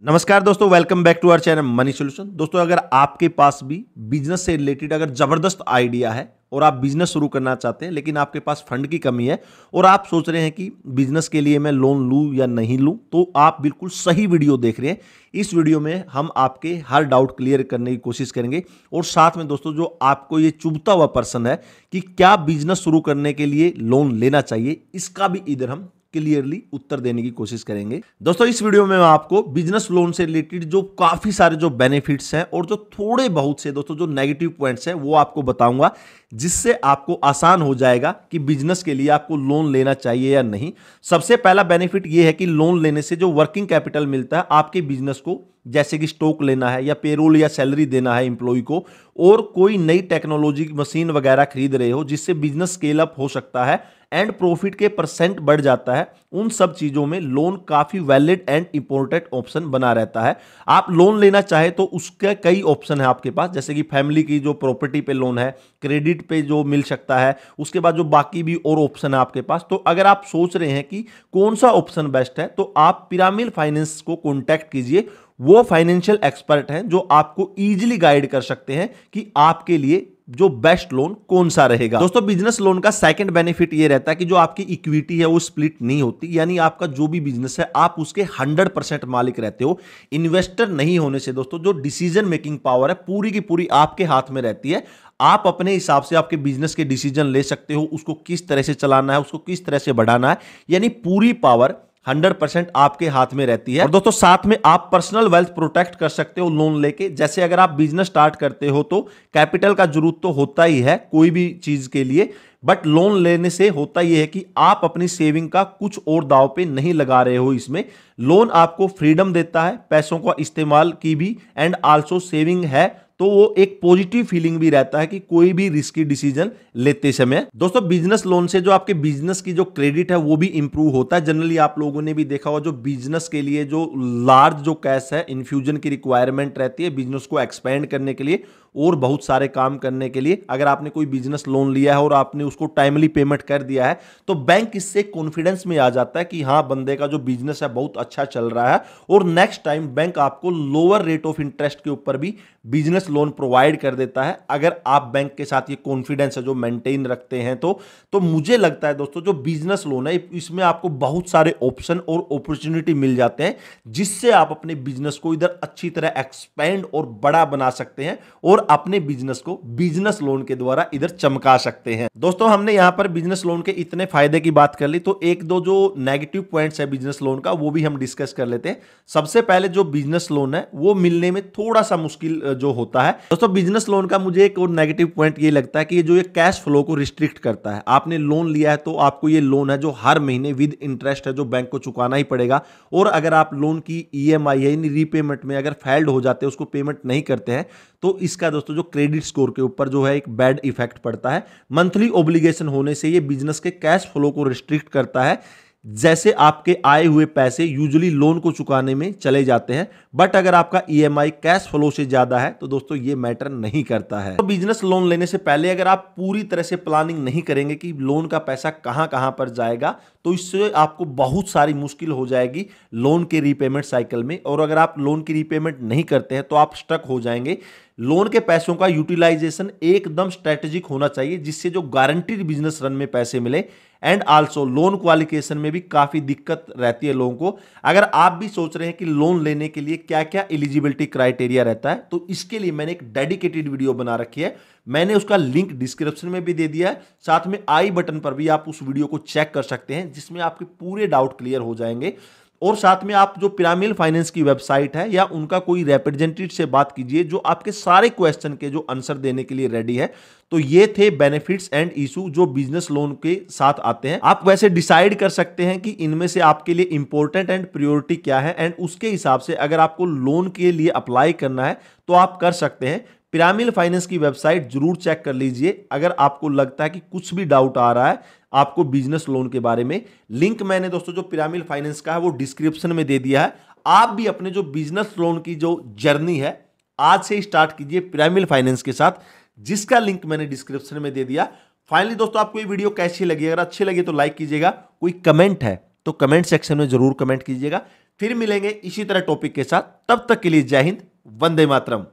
नमस्कार दोस्तों, welcome back to our channel Money Solution. दोस्तों, अगर आपके पास भी बिजनेस से रिलेटेड अगर जबरदस्त आइडिया है और आप बिजनेस शुरू करना चाहते हैं लेकिन आपके पास फंड की कमी है और आप सोच रहे हैं कि बिजनेस के लिए मैं लोन लूं या नहीं लूं, तो आप बिल्कुल सही वीडियो देख रहे हैं। इस वीडियो में हम आपके हर डाउट क्लियर करने की कोशिश करेंगे और साथ में दोस्तों, जो आपको ये चुभता हुआ पर्सन है कि क्या बिजनेस शुरू करने के लिए लोन लेना चाहिए, इसका भी इधर हम क्लियरली उत्तर देने की कोशिश करेंगे। दोस्तों, इस वीडियो में मैं आपको बिजनेस लोन से रिलेटेड जो काफी सारे जो बेनिफिट्स हैं और जो थोड़े बहुत से दोस्तों जो नेगेटिव पॉइंट्स हैं वो आपको बताऊंगा, जिससे आपको आसान हो जाएगा कि बिजनेस के लिए आपको लोन लेना चाहिए या नहीं। सबसे पहला बेनिफिट ये है कि लोन लेने से जो वर्किंग कैपिटल मिलता है आपके बिजनेस को, जैसे कि स्टॉक लेना है या पेरोल या सैलरी देना है एम्प्लॉय को, और कोई नई टेक्नोलॉजी मशीन वगैरह खरीद रहे हो जिससे बिजनेस स्केल अप हो सकता है एंड प्रॉफिट के परसेंट बढ़ जाता है, उन सब चीजों में लोन काफी वैलिड एंड इंपॉर्टेंट ऑप्शन बना रहता है। आप लोन लेना चाहे तो उसके कई ऑप्शन है आपके पास, जैसे कि फैमिली की जो प्रॉपर्टी पे लोन है, क्रेडिट पे जो मिल सकता है, उसके बाद जो बाकी भी और ऑप्शन है आपके पास। तो अगर आप सोच रहे हैं कि कौन सा ऑप्शन बेस्ट है, तो आप पिरामिड फाइनेंस को कॉन्टैक्ट कीजिए। वो फाइनेंशियल एक्सपर्ट हैं जो आपको इजीली गाइड कर सकते हैं कि आपके लिए जो बेस्ट लोन कौन सा रहेगा। दोस्तों, बिजनेस लोन का सेकंड बेनिफिट ये रहता है कि जो आपकी इक्विटी है वो स्प्लिट नहीं होती, यानी आपका जो भी बिजनेस है आप उसके 100% मालिक रहते हो। इन्वेस्टर नहीं होने से दोस्तों जो डिसीजन मेकिंग पावर है पूरी की पूरी आपके हाथ में रहती है। आप अपने हिसाब से आपके बिजनेस के डिसीजन ले सकते हो, उसको किस तरह से चलाना है, उसको किस तरह से बढ़ाना है, यानी पूरी पावर 100% आपके हाथ में रहती है। और दोस्तों, साथ में आप पर्सनल वेल्थ प्रोटेक्ट कर सकते हो लोन लेके। जैसे अगर आप बिजनेस स्टार्ट करते हो तो कैपिटल का जरूरत तो होता ही है कोई भी चीज के लिए, बट लोन लेने से होता यह है कि आप अपनी सेविंग का कुछ और दाव पे नहीं लगा रहे हो। इसमें लोन आपको फ्रीडम देता है पैसों का इस्तेमाल की भी, एंड आल्सो सेविंग है तो वो एक पॉजिटिव फीलिंग भी रहता है कि कोई भी रिस्की डिसीजन लेते समय। दोस्तों, बिजनेस लोन से जो आपके बिजनेस की जो क्रेडिट है वो भी इंप्रूव होता है। जनरली आप लोगों ने भी देखा होगा, जो बिजनेस के लिए जो लार्ज जो कैश है इन्फ्यूजन की रिक्वायरमेंट रहती है बिजनेस को एक्सपेंड करने के लिए और बहुत सारे काम करने के लिए। अगर आपने कोई बिजनेस लोन लिया है और आपने उसको टाइमली पेमेंट कर दिया है तो बैंक इससे कॉन्फिडेंस में आ जाता है कि हाँ, बंदे का जो बिजनेस है बहुत अच्छा चल रहा है, और नेक्स्ट टाइम बैंक आपको लोअर रेट ऑफ इंटरेस्ट के ऊपर भी बिजनेस लोन प्रोवाइड कर देता है, अगर आप बैंक के साथ ये कॉन्फिडेंस है जो मेंटेन रखते हैं। तो मुझे लगता है दोस्तों, जो बिजनेस लोन है इसमें आपको बहुत सारे ऑप्शन और अपॉर्चुनिटी मिल जाते हैं, जिससे आप अपने बिजनेस को इधर अच्छी तरह एक्सपेंड और बड़ा बना सकते हैं और अपने बिजनेस को बिजनेस लोन के द्वारा इधर चमका सकते हैं। दोस्तों, हमने यहां पर बिजनेस लोन के इतने फायदे की बात कर ली, तो एक दो जो नेगेटिव पॉइंट्स है बिजनेस लोन का वो भी हम डिस्कस कर लेते हैं। सबसे पहले जो बिजनेस लोन है वो मिलने में थोड़ा सा मुश्किल जो होता है। दोस्तों, बिजनेस लोन का मुझे एक और नेगेटिव पॉइंट ये लगता है कि ये जो ये कैश फ्लो को रिस्ट्रिक्ट करता है। आपने लोन लिया है तो आपको ये लोन है जो हर महीने विद इंटरेस्ट है जो बैंक को चुकाना ही पड़ेगा, और अगर आप लोन की ईएमआई यानी रीपेमेंट में अगर फेल्ड हो जाते हैं, उसको पेमेंट नहीं करते हैं, तो इसका दोस्तों जो क्रेडिट स्कोर के ऊपर जो है एक बैड इफेक्ट पड़ता है। मंथली ऑब्लिगेशन होने से ये बिजनेस के कैश फ्लो को रिस्ट्रिक्ट करता है, जैसे आपके आए हुए पैसे यूजुअली लोन को चुकाने में चले जाते हैं, बट अगर आपका ईएमआई कैश फ्लो से ज्यादा है तो दोस्तों ये मैटर नहीं करता है। तो बिजनेस लोन लेने से पहले अगर आप पूरी तरह से प्लानिंग नहीं करेंगे कि लोन का पैसा कहां कहां पर जाएगा, तो इससे आपको बहुत सारी मुश्किल हो जाएगी लोन के रीपेमेंट साइकिल में, और अगर आप लोन की रीपेमेंट नहीं करते हैं तो आप स्टक हो जाएंगे। लोन के पैसों का यूटिलाइजेशन एकदम स्ट्रेटेजिक होना चाहिए, जिससे जो गारंटीड बिजनेस रन में पैसे मिले, एंड आल्सो लोन क्वालिफिकेशन में भी काफी दिक्कत रहती है लोगों को। अगर आप भी सोच रहे हैं कि लोन लेने के लिए क्या क्या एलिजिबिलिटी क्राइटेरिया रहता है, तो इसके लिए मैंने एक डेडिकेटेड वीडियो बना रखी है। मैंने उसका लिंक डिस्क्रिप्शन में भी दे दिया है, साथ में आई बटन पर भी आप उस वीडियो को चेक कर सकते हैं, जिसमें आपके पूरे डाउट क्लियर हो जाएंगे। और साथ में आप जो पिरामिड फाइनेंस की वेबसाइट है या उनका कोई रिप्रेजेंटेटिव से बात कीजिए जो आपके सारे क्वेश्चन के जो आंसर देने के लिए रेडी है। तो ये थे बेनिफिट्स एंड इशू जो बिजनेस लोन के साथ आते हैं। आप वैसे डिसाइड कर सकते हैं कि इनमें से आपके लिए इंपॉर्टेंट एंड प्रायोरिटी क्या है, एंड उसके हिसाब से अगर आपको लोन के लिए अप्लाई करना है तो आप कर सकते हैं। पिरामिड फाइनेंस की वेबसाइट जरूर चेक कर लीजिए अगर आपको लगता है कि कुछ भी डाउट आ रहा है आपको बिजनेस लोन के बारे में। लिंक मैंने दोस्तों जो पिरामिड फाइनेंस का है वो डिस्क्रिप्शन में दे दिया है। आप भी अपने जो बिजनेस लोन की जो जर्नी है आज से स्टार्ट कीजिए पिरामिड फाइनेंस के साथ, जिसका लिंक मैंने डिस्क्रिप्शन में दे दिया। फाइनली दोस्तों, आपको ये वीडियो कैसी लगी? अगर अच्छी लगी तो लाइक कीजिएगा, कोई कमेंट है तो कमेंट सेक्शन में जरूर कमेंट कीजिएगा। फिर मिलेंगे इसी तरह टॉपिक के साथ, तब तक के लिए जय हिंद, वंदे मातरम।